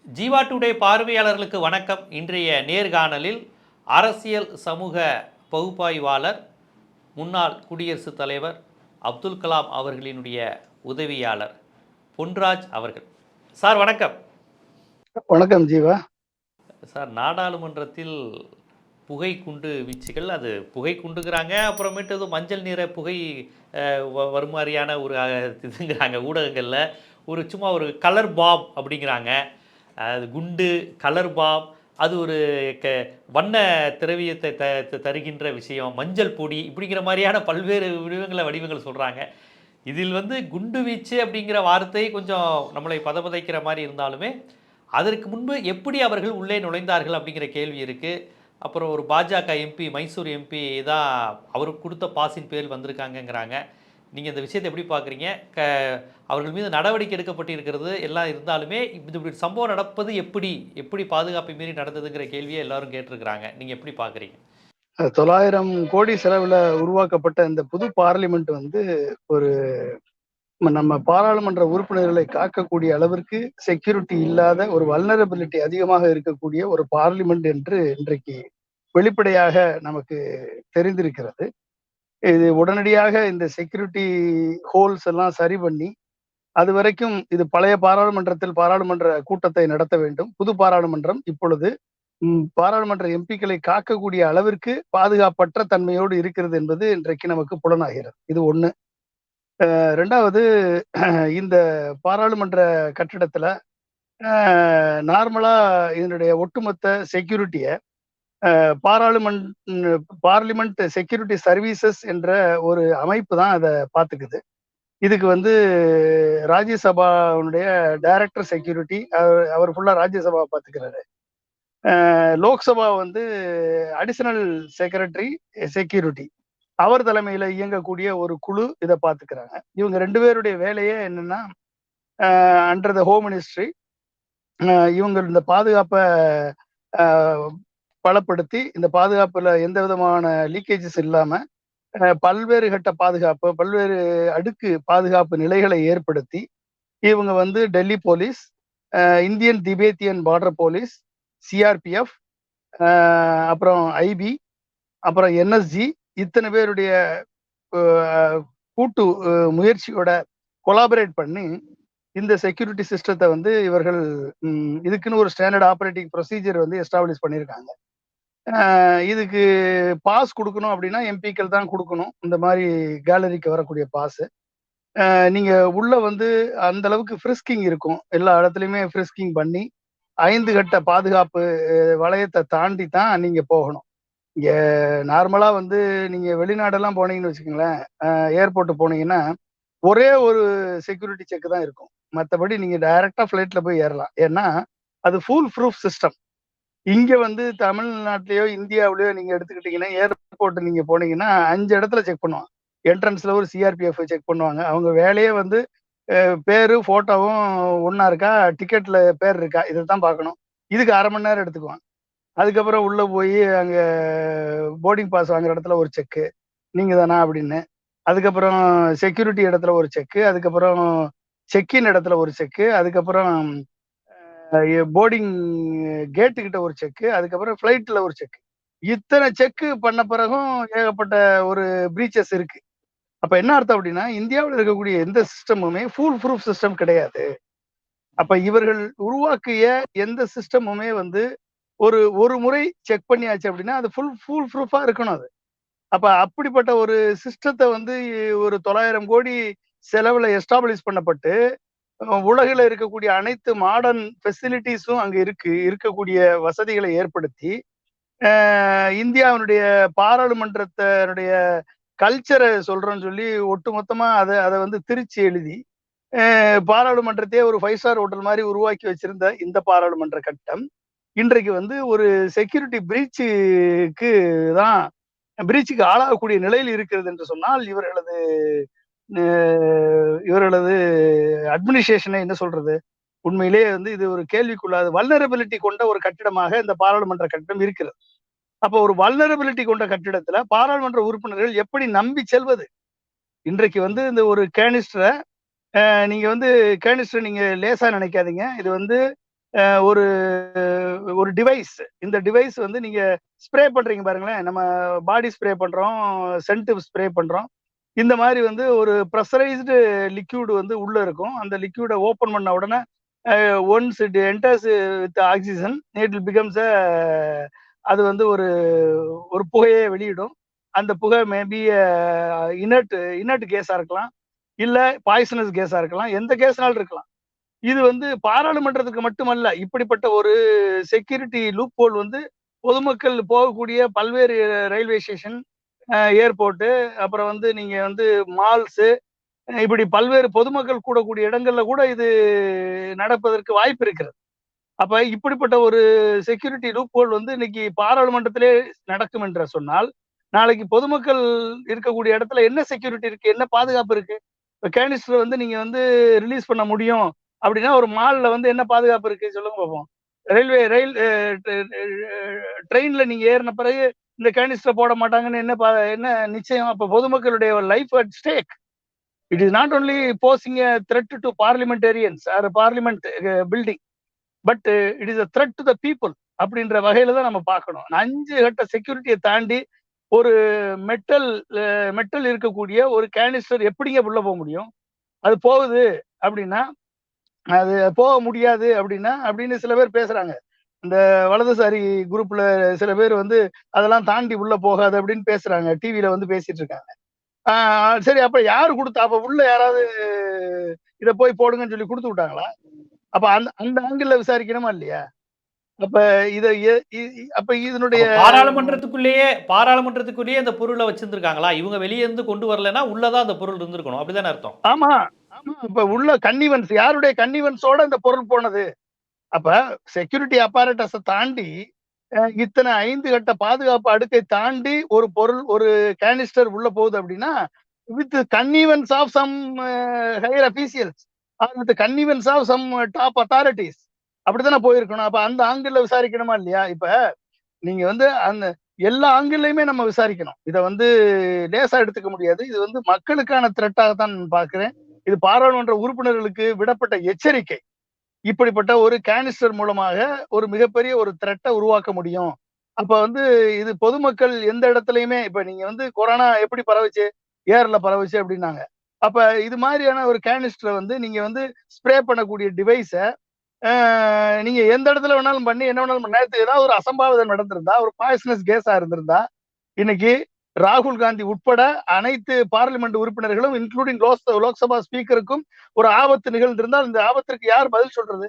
Jeeva today பார்வையாளர்களுக்கு வணக்கம். இன்றைய நேர்காணலில் அரசியல் சமூக பகுப்பாய்வாளர், முன்னாள் குடியரசுத் தலைவர் அப்துல் கலாம் அவர்களினுடைய உதவியாளர் பொன்ராஜ் அவர்கள். சார் வணக்கம். வணக்கம் ஜீவா. சார், நாடாளுமன்றத்தில் புகை குண்டு வீச்சுகள், அது புகை குண்டுங்கிறாங்க, அப்புறமேட்டு ஏதோ மஞ்சள் நிற புகை வருமாதிரியான ஒரு இதுங்கிறாங்க ஊடகங்களில். சும்மா ஒரு கலர் பாம் அப்படிங்கிறாங்க. அது குண்டு, கலர் பாம், அது ஒரு வண்ண திரவியத்தை தருகின்ற விஷயம், மஞ்சள் பொடி, இப்படிங்கிற மாதிரியான பல்வேறு வடிவங்கள் சொல்கிறாங்க. இதில் குண்டு வீச்சு அப்படிங்கிற வார்த்தை கொஞ்சம் நம்மளை பதபதைக்கிற மாதிரி இருந்தாலுமே, அதற்கு முன்பு எப்படி அவர்கள் உள்ளே நுழைந்தார்கள் அப்படிங்கிற கேள்வி இருக்குது. அப்புறம் ஒரு பாஜக எம்பி, மைசூர் எம்பி தான் அவருக்கு கொடுத்த பாஸின் பேர் வந்திருக்காங்கங்கிறாங்க. நீங்கள் இந்த விஷயத்தை எப்படி பார்க்குறீங்க? அவர்கள் மீது நடவடிக்கை எடுக்கப்பட்டிருக்கிறது எல்லாம் இருந்தாலுமே, இப்படி சம்பவம் நடப்பது எப்படி பாதுகாப்பை மீறி நடந்ததுங்கிற கேள்வியை எல்லாரும் கேட்டிருக்கிறாங்க. நீங்கள் எப்படி பார்க்குறீங்க? 900 கோடி செலவில் உருவாக்கப்பட்ட இந்த புது பார்லிமெண்ட் ஒரு நம்ம பாராளுமன்ற உறுப்பினர்களை காக்கக்கூடிய அளவிற்கு செக்யூரிட்டி இல்லாத, ஒரு வல்னரபிலிட்டி அதிகமாக இருக்கக்கூடிய ஒரு பார்லிமெண்ட் என்று இன்றைக்கு வெளிப்படையாக நமக்கு தெரிந்திருக்கிறது. இது உடனடியாக இந்த செக்யூரிட்டி ஹோல்ஸ் எல்லாம் சரி பண்ணி, அது வரைக்கும் இது பழைய பாராளுமன்றத்தில் பாராளுமன்ற கூட்டத்தை நடத்த வேண்டும். புது பாராளுமன்றம் இப்பொழுது பாராளுமன்ற எம்பிக்களை காக்கக்கூடிய அளவிற்கு பாதுகாப்பற்ற தன்மையோடு இருக்கிறது என்பது இன்றைக்கு நமக்கு புலனாகிறது. இது ஒண்ணு. ரெண்டாவது, இந்த பாராளுமன்ற கட்டிடத்துல நார்மலா இதனுடைய ஒட்டுமொத்த செக்யூரிட்டிய பார்லிமெண்ட் செக்யூரிட்டி சர்வீசஸ் என்ற ஒரு அமைப்பு தான் அதை பார்த்துக்குது. இதுக்கு ராஜ்யசபாவுடைய டைரக்டர் செக்யூரிட்டி, அவர் ஃபுல்லா ராஜ்யசபா பார்த்துக்கிறாரு. லோக்சபா அடிஷனல் செக்ரட்டரி செக்யூரிட்டி, அவர் தலைமையில இயங்கக்கூடிய ஒரு குழு இதை பார்த்துக்கிறாங்க. இவங்க 2 பேருடைய வேலையே என்னன்னா, அண்டர் த ஹோம் மினிஸ்ட்ரி இவங்க இந்த பாதுகாப்பை பலப்படுத்தி, இந்த பாதுகாப்புல எந்த விதமான லீக்கேஜஸ் இல்லாம பல்வேறு கட்ட பாதுகாப்பு, பல்வேறு அடுக்கு பாதுகாப்பு நிலைகளை ஏற்படுத்தி, இவங்க Delhi police, Indian Tibetan border police, CRPF, அப்புறம் ஐபி, அப்புறம் என்எஸ்ஜி, இத்தனை பேருடைய கூட்டு முயற்சியோட கொலாபரேட் பண்ணி இந்த செக்யூரிட்டி சிஸ்டத்தை இவர்கள் இதுக்குன்னு ஒரு ஸ்டாண்டர்ட் ஆப்ரேட்டிங் ப்ரொசீஜர் எஸ்டாப்ளிஷ் பண்ணியிருக்காங்க. இதுக்கு பாஸ் கொடுக்கணும் அப்படின்னா எம்பிக்கள் தான் கொடுக்கணும். இந்த மாதிரி கேலரிக்கு வரக்கூடிய பாஸ். நீங்க உள்ள அந்த அளவுக்கு ஃப்ரிஸ்கிங் இருக்கும். எல்லா இடத்துலையுமே ஃப்ரிஸ்கிங் பண்ணி 5 கட்ட பாதுகாப்பு வளையத்தை தாண்டி தான் நீங்க போகணும். இங்க நார்மலா நீங்க வெளிநாடெல்லாம் போனீங்கன்னு வச்சுக்கோங்களேன், ஏர்போர்ட் போனீங்கன்னா ஒரே ஒரு செக்யூரிட்டி செக் தான் இருக்கும். மற்றபடி நீங்க டைரக்டா ஃபிளைட்ல போய் ஏறலாம். ஏன்னா அது ஃபுல் ப்ரூஃப் சிஸ்டம். இங்க தமிழ்நாட்டிலேயோ இந்தியாவிலேயோ நீங்க எடுத்துக்கிட்டீங்கன்னா, ஏர்போர்ட் நீங்க போனீங்கன்னா 5 இடத்துல செக் பண்ணுவாங்க. என்ட்ரன்ஸ்ல ஒரு சிஆர்பிஎஃப் செக் பண்ணுவாங்க. அவங்க வேலையே பேரு போட்டோவும் ஒன்னா இருக்கா, டிக்கெட்ல பேர் இருக்கா, இதை தான் பார்க்கணும். இதுக்கு 1/2 மணி நேரம் எடுத்துக்குவாங்க. அதுக்கப்புறம் உள்ள போய் அங்க போர்டிங் பாஸ் வாங்குற இடத்துல ஒரு செக்கு, நீங்க தானா அப்படின்னு. அதுக்கப்புறம் செக்யூரிட்டி இடத்துல ஒரு செக்கு, அதுக்கப்புறம் செக்இன் இடத்துல ஒரு செக்கு, அதுக்கப்புறம் போர்டிங் கேட்டு கிட்ட ஒரு செக்கு, அதுக்கப்புறம் ஃபிளைட்ல ஒரு செக். இத்தனை செக்கு பண்ண பிறகும் ஏகப்பட்ட ஒரு பிரீச்சஸ் இருக்கு. அப்ப என்ன அர்த்தம் அப்படின்னா, இந்தியாவில் இருக்கக்கூடிய எந்த சிஸ்டமுமே ஃபுல் ப்ரூஃப் சிஸ்டம் கிடையாது. அப்ப இவர்கள் உருவாக்கிய எந்த சிஸ்டமுமே ஒரு முறை செக் பண்ணியாச்சு அப்படின்னா அது ஃபுல் ப்ரூஃபா இருக்கணும் அது. அப்ப அப்படிப்பட்ட ஒரு சிஸ்டத்தை ஒரு 900 கோடி செலவுல எஸ்டாப்ளிஷ் பண்ணப்பட்டு, உலகில் இருக்கக்கூடிய அனைத்து மாடர்ன் ஃபெசிலிட்டிஸும் அங்க இருக்கக்கூடிய வசதிகளை ஏற்படுத்தி, இந்தியாவினுடைய பாராளுமன்றத்தினுடைய கல்ச்சரை சொல்றோன்னு சொல்லி ஒட்டுமொத்தமா அதை திருச்சி எழுதி பாராளுமன்றத்தையே ஒரு 5 ஸ்டார் ஹோட்டல் மாதிரி உருவாக்கி வச்சிருந்த இந்த பாராளுமன்ற கட்டம் இன்றைக்கு ஒரு செக்யூரிட்டி பிரீச்சுக்கு ஆளாகக்கூடிய நிலையில் இருக்கிறது என்று சொன்னால், இவர்களது அட்மினிஸ்ட்ரேஷனை என்ன சொல்றது, உண்மையிலேயே இது ஒரு கேள்விக்குள்ளாது வல்னரபிலிட்டி கொண்ட ஒரு கட்டிடமாக இந்த பாராளுமன்ற கட்டிடம் இருக்கிறது. அப்ப ஒரு வல்னரபிலிட்டி கொண்ட கட்டிடத்துல பாராளுமன்ற உறுப்பினர்கள் எப்படி நம்பி செல்வது? இன்றைக்கு இந்த ஒரு கேனிஸ்டரை நீங்க கேனிஸ்டர் நீங்க லேசா நினைக்காதீங்க. இது ஒரு ஒரு டிவைஸ். இந்த டிவைஸ் வந்து நீங்க ஸ்ப்ரே பண்றீங்க பாருங்களேன், நம்ம பாடி ஸ்ப்ரே பண்றோம், சென்ட் ஸ்ப்ரே பண்றோம். இந்த மாதிரி வந்து ஒரு ப்ரெஷரைஸ்டு லிக்யூட் வந்து உள்ள இருக்கும். அந்த லிக்யூட ஓபன் பண்ண உடனே once it enters with oxygen it will becomes அது வந்து ஒரு ஒரு புகையை வெளியிடும். அந்த புகை மேபி இனர்ட் கேஸா இருக்கலாம், இல்ல பாய்சனஸ் கேஸா இருக்கலாம், எந்த கேஸ்னாலும் இருக்கலாம். இது வந்து பாராளுமன்றத்துக்கு மட்டுமல்ல, இப்படிப்பட்ட ஒரு செக்யூரிட்டி லூப் ஹோல் வந்து பொதுமக்கள் போகக்கூடிய பல்வேறு ரயில்வே ஸ்டேஷன், ஏர்போர்ட், அப்புறம் வந்து நீங்க வந்து மால்ஸ், இப்படி பல்வேறு பொதுமக்கள் கூடக்கூடிய இடங்கள்ல கூட இது நடப்பதற்கு வாய்ப்பு இருக்கிறது. அப்ப இப்படிப்பட்ட ஒரு செக்யூரிட்டி லூப் ஹோல் வந்து இன்னைக்கு பாராளுமன்றத்திலே நடக்கும் என்று சொன்னால், நாளைக்கு பொதுமக்கள் இருக்கக்கூடிய இடத்துல என்ன செக்யூரிட்டி இருக்கு, என்ன பாதுகாப்பு இருக்கு? இப்ப கேனிஸ்டர் வந்து நீங்க வந்து ரிலீஸ் பண்ண முடியும் அப்படின்னா, ஒரு மால்ல வந்து என்ன பாதுகாப்பு இருக்கு சொல்லுங்க பார்ப்போம். ரயில்வே ரயில் ட்ரெயின்ல நீங்க ஏறின பிறகு இந்த கேனிஸ்டர் போட மாட்டாங்கன்னு என்ன நிச்சயம்? அப்ப பொதுமக்களுடைய life at stake. It is not only posing a threat to parliamentarians or parliament building, but it is a threat to the people அப்படின்ற வகையில தான் நம்ம பார்க்கணும். 5 கட்ட செக்யூரிட்டியை தாண்டி ஒரு மெட்டல் மெட்டல் இருக்கக்கூடிய ஒரு கேனிஸ்டர் எப்படிங்க உள்ள போக முடியும்? அது போகுது அப்படின்னா, அது போக முடியாது அப்படின்னா அப்படின்னு சில பேர் பேசுறாங்க. இந்த வலதுசாரி குரூப்ல சில பேர் வந்து அதெல்லாம் தாண்டி உள்ள போகாது அப்படின்னு பேசுறாங்க. டிவில வந்து பேசிட்டு இருக்காங்க. சரி, அப்ப யாரு குடுத்தா? அப்ப உள்ள யாராவது இத போய் போடுங்கன்னு சொல்லி குடுத்து விட்டாங்களா? அப்ப அந்த அந்த ஆங்கிள்ல விசாரிக்கணுமா இல்லையா? அப்ப இத எ இ இ அப்ப இதனுடைய அப்ப பாராளுமன்றத்துக்குள்ளேயே அந்த பொருள வச்சிருந்திருக்காங்களா? இவங்க வெளிய இருந்து கொண்டு வரலன்னா, உள்ள தான் அந்த பொருள் இருந்திருக்கணும். அப்படிதானே அர்த்தம்? ஆமா, ஆமா. இப்ப உள்ள கன்னிவன்ஸ் யாருடைய கன்னிவன்ஸோட இந்த பொருள் போனது? அப்ப செக்யூரிட்டி அப்பாரட்டஸ தாண்டி இத்தனை 5 கட்ட பாதுகாப்பு அடுக்கை தாண்டி ஒரு பொருள், ஒரு கேனிஸ்டர் உள்ள போகுது அப்படின்னா, with connivance of some higher officials or with connivance of some top authorities அப்படித்தானே போயிருக்கணும். அப்ப அந்த ஆங்கிள் விசாரிக்கணுமா இல்லையா? இப்ப நீங்க வந்து அந்த எல்லா ஆங்கிள்லயுமே நம்ம விசாரிக்கணும். இத வந்து லேசா எடுத்துக்க முடியாது. இது வந்து மக்களுக்கான த்ரெட்டாக தான் நான் பார்க்கிறேன். இது பாராளுமன்ற உறுப்பினர்களுக்கு விடப்பட்ட எச்சரிக்கை. இப்படிப்பட்ட ஒரு கேனிஸ்டர் மூலமாக ஒரு மிகப்பெரிய ஒரு த்ரெட்ட உருவாக்க முடியும். அப்ப வந்து இது பொதுமக்கள் எந்த இடத்துலயுமே இப்ப நீங்க வந்து கொரோனா எப்படி பரவுச்சு? ஏர்ல பரவுச்சு அப்படின்னாங்க. அப்ப இது மாதிரியான ஒரு கேனிஸ்டர வந்து நீங்க வந்து ஸ்ப்ரே பண்ணக்கூடிய டிவைஸ நீங்க எந்த இடத்துல வேணாலும் பண்ணி என்ன வேணாலும் நேத்து ஏதாவது ஒரு அசம்பாவிதம் நடந்திருந்தா, ஒரு பாய்சனஸ் கேஸா இருந்திருந்தா, இன்னைக்கு ராகுல் காந்தி உட்பட அனைத்து பார்லிமெண்ட் உறுப்பினர்களும் இன்க்ளூடிங் லோக்சபா ஸ்பீக்கருக்கும் ஒரு ஆபத்து நிகழ்ந்திருந்தால் இந்த ஆபத்திற்கு யார் பதில் சொல்றது?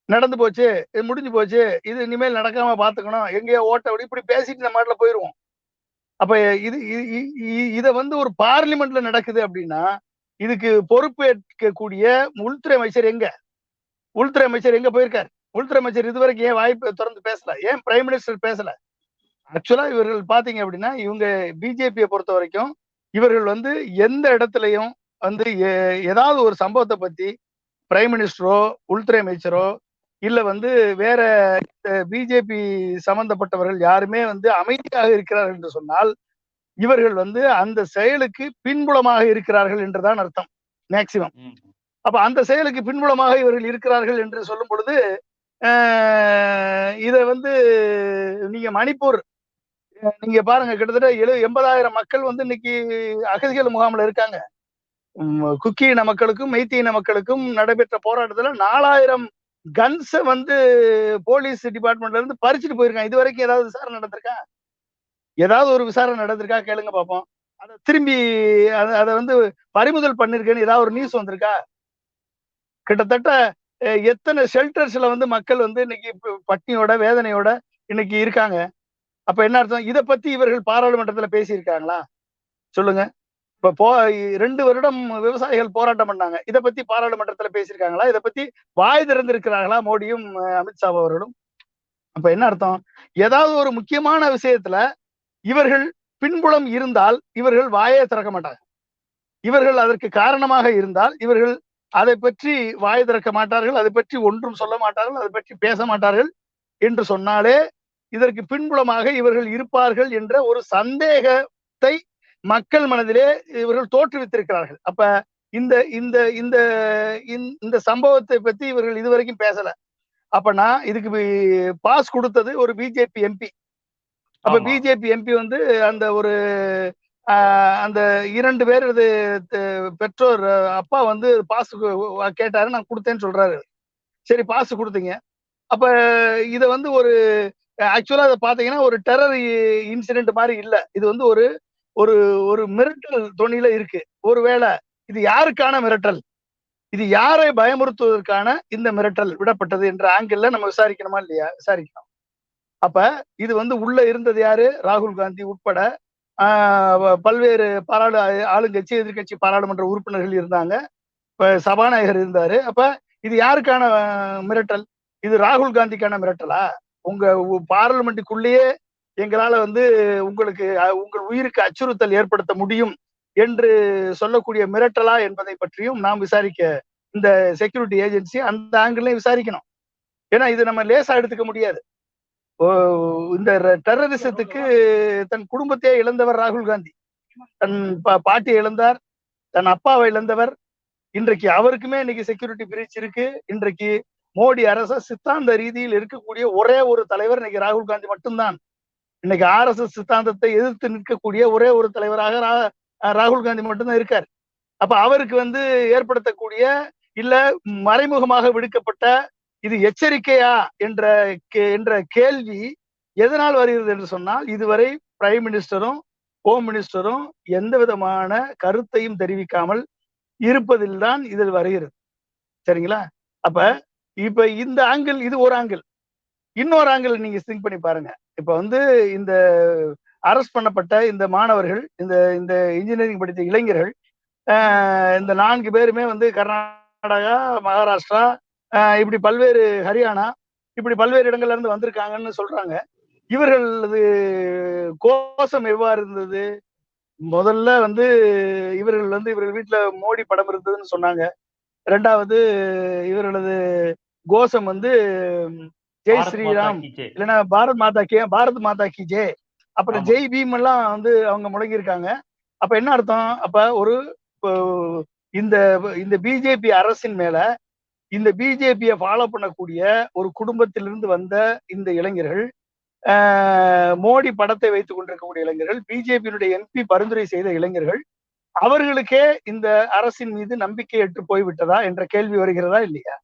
நடந்து போச்சு, இது முடிஞ்சு போச்சு, இது இனிமேல் நடக்காம பாத்துக்கணும், எங்கேயோ ஓட்ட இப்படி பேசிட்டு நம்ம மாட்டுல போயிருவோம். அப்ப இது இத வந்து ஒரு பார்லிமெண்ட்ல நடக்குது அப்படின்னா, இதுக்கு பொறுப்பேற்கக்கூடிய உள்துறை அமைச்சர் எங்க? உள்துறை அமைச்சர் எங்க போயிருக்கார்? உள்துறை அமைச்சர் இதுவரைக்கும் ஏன் வாய்ப்பு திறந்து பேசல? ஏன் பிரைம் மினிஸ்டர் பேசல? ஆக்சுவலா இவர்கள் பாத்தீங்க அப்படின்னா, இவங்க பிஜேபியை பொறுத்த வரைக்கும் இவர்கள் வந்து எந்த இடத்துலயும் வந்து ஏதாவது ஒரு சம்பவத்தை பத்தி பிரைம் மினிஸ்டரோ, உள்துறை அமைச்சரோ, இல்ல வந்து வேற பிஜேபி சம்பந்தப்பட்டவர்கள் யாருமே வந்து அமைதியாக இருக்கிறார்கள் என்று சொன்னால், இவர்கள் வந்து அந்த செயலுக்கு பின்புலமாக இருக்கிறார்கள் என்றுதான் அர்த்தம் மேக்சிமம். அப்ப அந்த செயலுக்கு பின்புலமாக இவர்கள் இருக்கிறார்கள் என்று சொல்லும் பொழுது, இத வந்து நீங்க மணிப்பூர் நீங்க பாருங்க, கிட்டத்தட்ட 80,000 மக்கள் வந்து இன்னைக்கு அகதிகள் முகாம்ல இருக்காங்க. குக்கி இன மக்களுக்கும் மெய்த்தி இன மக்களுக்கும் நடைபெற்ற போராட்டத்துல 4,000 கன்ஸ வந்து போலீஸ் டிபார்ட்மெண்ட்ல இருந்து பறிச்சுட்டு போயிருக்காங்க. இது வரைக்கும் ஏதாவது விசாரணை நடந்திருக்கா? ஏதாவது ஒரு விசாரணை நடந்திருக்கா? கேளுங்க பாப்போம். அத திரும்பி அத வந்து பறிமுதல் பண்ணிருக்கேன்னு ஏதாவது ஒரு நியூஸ் வந்திருக்கா? கிட்டத்தட்ட எத்தனை ஷெல்டர்ஸ்ல வந்து மக்கள் வந்து இன்னைக்கு பட்டினியோட வேதனையோட இன்னைக்கு இருக்காங்க. அப்ப என்ன அர்த்தம்? இத பத்தி இவர்கள் பாராளுமன்றத்துல பேசியிருக்காங்களா? சொல்லுங்க. இப்ப 2 வருடம் விவசாயிகள் போராட்டம் பண்ணாங்க. இத பத்தி பாராளுமன்றத்துல பேசியிருக்காங்களா? இத பத்தி வாய் திறந்திருக்கிறார்களா மோடியும் அமித்ஷா அவர்களும்? அப்ப என்ன அர்த்தம்? ஏதாவது ஒரு முக்கியமான விஷயத்துல இவர்கள் பின்புலம் இருந்தால் இவர்கள் வாயே திறக்க மாட்டாங்க. இவர்கள் அதற்கு காரணமாக இருந்தால் இவர்கள் அதை பற்றி வாய் திறக்க மாட்டார்கள், அதை பற்றி ஒன்றும் சொல்ல மாட்டார்கள், அதை பற்றி பேச மாட்டார்கள் என்று சொன்னாலே இதற்கு பின்புலமாக இவர்கள் இருப்பார்கள் என்ற ஒரு சந்தேகத்தை மக்கள் மனதிலே இவர்கள் தோற்றுவித்திருக்கிறார்கள். அப்ப இந்த இந்த இந்த இந்த சம்பவத்தை பத்தி இவர்கள் இதுவரைக்கும் பேசல. அப்ப இதுக்கு பாஸ் கொடுத்தது ஒரு பிஜேபி எம்பி. அப்ப ஆமா. பிஜேபி எம்பி வந்து அந்த ஒரு அந்த 2 பேர் பெற்றோர் அப்பா வந்து பாஸ் கேட்டாரு, நான் கொடுத்தேன்னு சொல்றாரு. சரி பாஸ் கொடுத்தீங்க. அப்ப இத வந்து ஒரு ஆக்சுவலா அத பாத்தீங்கன்னா ஒரு டெரர் இன்சிடென்ட் மாதிரி இல்ல. இது வந்து ஒரு ஒரு ஒரு மிரட்டல் தொனியில இருக்கு. ஒருவேளை இது யாருக்கான மிரட்டல்? இது யாரை பயமுறுத்துவதற்கான இந்த மிரட்டல் விடப்பட்டது என்ற ஆங்கிள் நம்ம விசாரிக்கணுமா இல்லையா? விசாரிக்கணும். அப்ப இது வந்து உள்ள இருந்தது யாரு? ராகுல் காந்தி உட்பட பல்வேறு ஆளுங்கட்சி, எதிர்க்கட்சி பாராளுமன்ற உறுப்பினர்கள் இருந்தாங்க. சபாநாயகர் இருந்தாரு. அப்ப இது யாருக்கான மிரட்டல்? இது ராகுல் காந்திக்கான மிரட்டலா? உங்க பார்லிமெண்ட்டுக்குள்ளேயே எங்களால வந்து உங்களுக்கு உங்கள் உயிருக்கு அச்சுறுத்தல் ஏற்படுத்த முடியும் என்று சொல்லக்கூடிய மிரட்டலா என்பதை பற்றியும் நாம் விசாரிக்க இந்த செக்யூரிட்டி ஏஜென்சி அந்த ஆங்கிளையும் விசாரிக்கணும். ஏன்னா இது நம்ம லேசா எடுத்துக்க முடியாது. இந்த டெரரிசத்துக்கு தன் குடும்பத்தையே இழந்தவர் ராகுல் காந்தி. தன் பாட்டியை இழந்தார், தன் அப்பாவை இழந்தவர். இன்றைக்கு அவருக்குமே இன்னைக்கு செக்யூரிட்டி பிரீச் இருக்கு. இன்றைக்கு மோடி அரச சித்தாந்த ரீதியில் இருக்கக்கூடிய ஒரே ஒரு தலைவர் இன்னைக்கு ராகுல் காந்தி மட்டும்தான். இன்னைக்கு RSS சித்தாந்தத்தை எதிர்த்து நிற்கக்கூடிய ஒரே ஒரு தலைவராக ராகுல் காந்தி மட்டும்தான் இருக்கார். அப்ப அவருக்கு வந்து ஏற்படுத்தக்கூடிய இல்ல மறைமுகமாக விடுக்கப்பட்ட இது எச்சரிக்கையா என்ற கேள்வி எதனால் வருகிறது என்று சொன்னால், இதுவரை பிரைம் மினிஸ்டரும் ஹோம் மினிஸ்டரும் எந்த விதமான கருத்தையும் தெரிவிக்காமல் இருப்பதில் தான் இதில் வருகிறது. சரிங்களா? அப்ப இப்ப இந்த ஆங்கிள் இது ஒரு ஆங்கிள். இன்னொரு ஆங்கிள் நீங்க திங்க் பண்ணி பாருங்க. இப்ப வந்து இந்த அரெஸ்ட் பண்ணப்பட்ட இந்த மாணவர்கள், இந்த இந்த இன்ஜினியரிங் படித்த இளைஞர்கள், இந்த 4 பேருமே வந்து கர்நாடகா, மகாராஷ்டிரா, இப்படி பல்வேறு ஹரியானா, இப்படி பல்வேறு இடங்கள்ல இருந்து வந்திருக்காங்கன்னு சொல்றாங்க. இவர்களது கோஷம் எவ்வாறு இருந்தது? முதல்ல வந்து இவர்கள் வீட்டுல மோடி படம் இருந்ததுன்னு சொன்னாங்க. 2வது இவர்களது கோஷம் வந்து ஜெய் ஸ்ரீராம், இல்லைன்னா பாரத் மாதா கி ஜெய், அப்புறம் ஜெய் பீம் எல்லாம் வந்து அவங்க முழங்கி இருக்காங்க. அப்ப என்ன அர்த்தம்? அப்ப ஒரு இந்த இந்த பிஜேபி அரசின் மேல இந்த பிஜேபியை ஃபாலோ பண்ணக்கூடிய ஒரு குடும்பத்திலிருந்து வந்த இந்த இளைஞர்கள், மோடி படத்தை வைத்துக் கொண்டிருக்கக்கூடிய இளைஞர்கள், பிஜேபியினுடைய MP பரிந்துரை செய்த இளைஞர்கள், அவர்களுக்கே இந்த அரசின் மீது நம்பிக்கையற்று போய்விட்டதா என்ற கேள்வி வருகிறதா இல்லையா?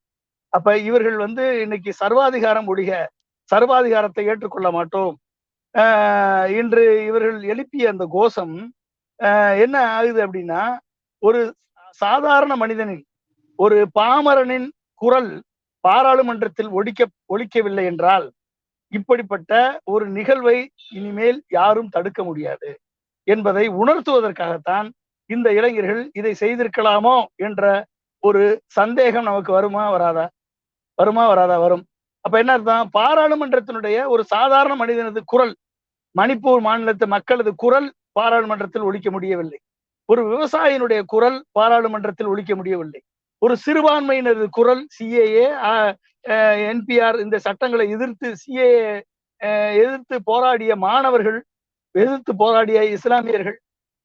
அப்ப இவர்கள் வந்து இன்னைக்கு சர்வாதிகாரம் ஒழிக, சர்வாதிகாரத்தை ஏற்றுக்கொள்ள மாட்டோம் என்று இவர்கள் எழுப்பிய அந்த கோஷம் என்ன ஆகுது அப்படின்னா, ஒரு சாதாரண மனிதனின், ஒரு பாமரனின் குரல் பாராளுமன்றத்தில் ஒலிக்கவில்லை என்றால், இப்படிப்பட்ட ஒரு நிகழ்வை இனிமேல் யாரும் தடுக்க முடியாது என்பதை உணர்த்துவதற்காகத்தான் இந்த இளைஞர்கள் இதை செய்திருக்கலாமோ என்ற ஒரு சந்தேகம் நமக்கு வருமா வராதா? வரும். அப்ப என்ன அர்த்தம்? பாராளுமன்றத்தினுடைய ஒரு சாதாரண மனிதனது குரல், மணிப்பூர் மாநிலத்து மக்களது குரல் பாராளுமன்றத்தில் ஒலிக்க முடியவில்லை. ஒரு விவசாயினுடைய குரல் பாராளுமன்றத்தில் ஒலிக்க முடியவில்லை. ஒரு சிறுபான்மையினரது குரல் CAA, NPR இந்த சட்டங்களை எதிர்த்து CAA எதிர்த்து போராடிய மாணவர்கள், எதிர்த்து போராடிய இஸ்லாமியர்கள்,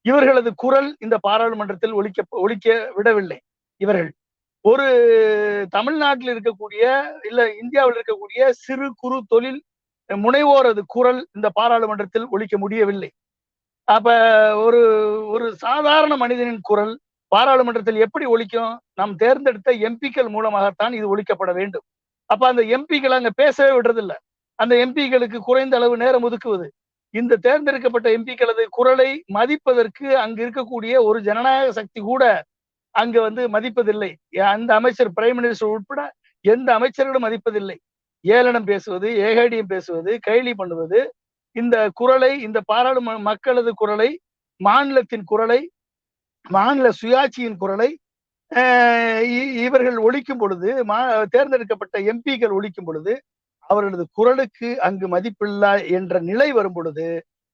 இவர்களது குரல் இந்த பாராளுமன்றத்தில் ஒலிக்க விடவில்லை. இவர்கள் ஒரு தமிழ்நாட்டில் இருக்கக்கூடிய இல்ல இந்தியாவில் இருக்கக்கூடிய சிறு குறு தொழில் முனைவோரது குரல் இந்த பாராளுமன்றத்தில் ஒலிக்க முடியவில்லை. அப்ப ஒரு ஒரு சாதாரண மனிதனின் குரல் பாராளுமன்றத்தில் எப்படி ஒலிக்கும்? நாம் தேர்ந்தெடுத்த எம்பிக்கள் மூலமாகத்தான் இது ஒலிக்கப்பட வேண்டும். அப்ப அந்த எம்பிக்கள் அங்க பேசவே விடுறதில்லை. அந்த எம்பிக்களுக்கு குறைந்த அளவு நேரம் ஒதுக்குவது, இந்த தேர்ந்தெடுக்கப்பட்ட எம்பிக்களது குரலை மதிப்பதற்கு அங்கு இருக்கக்கூடிய ஒரு ஜனநாயக சக்தி கூட அங்க வந்து மதிப்பதில்லை. அந்த அமைச்சர் பிரைம் மினிஸ்டர் உட்பட எந்த அமைச்சர்களும் மதிப்பதில்லை. ஏளனம் பேசுவது, ஏகாடியம் பேசுவது, கைலி பண்ணுவது, இந்த குரலை, இந்த மக்களது குரலை, மாநிலத்தின் குரலை, மாநில சுயாட்சியின் குரலை இவர்கள் ஒலிக்கும் பொழுது, தேர்ந்தெடுக்கப்பட்ட எம்பிக்கள் ஒலிக்கும் பொழுது, அவர்களது குரலுக்கு அங்கு மதிப்பில்லை என்ற நிலை வரும் பொழுது,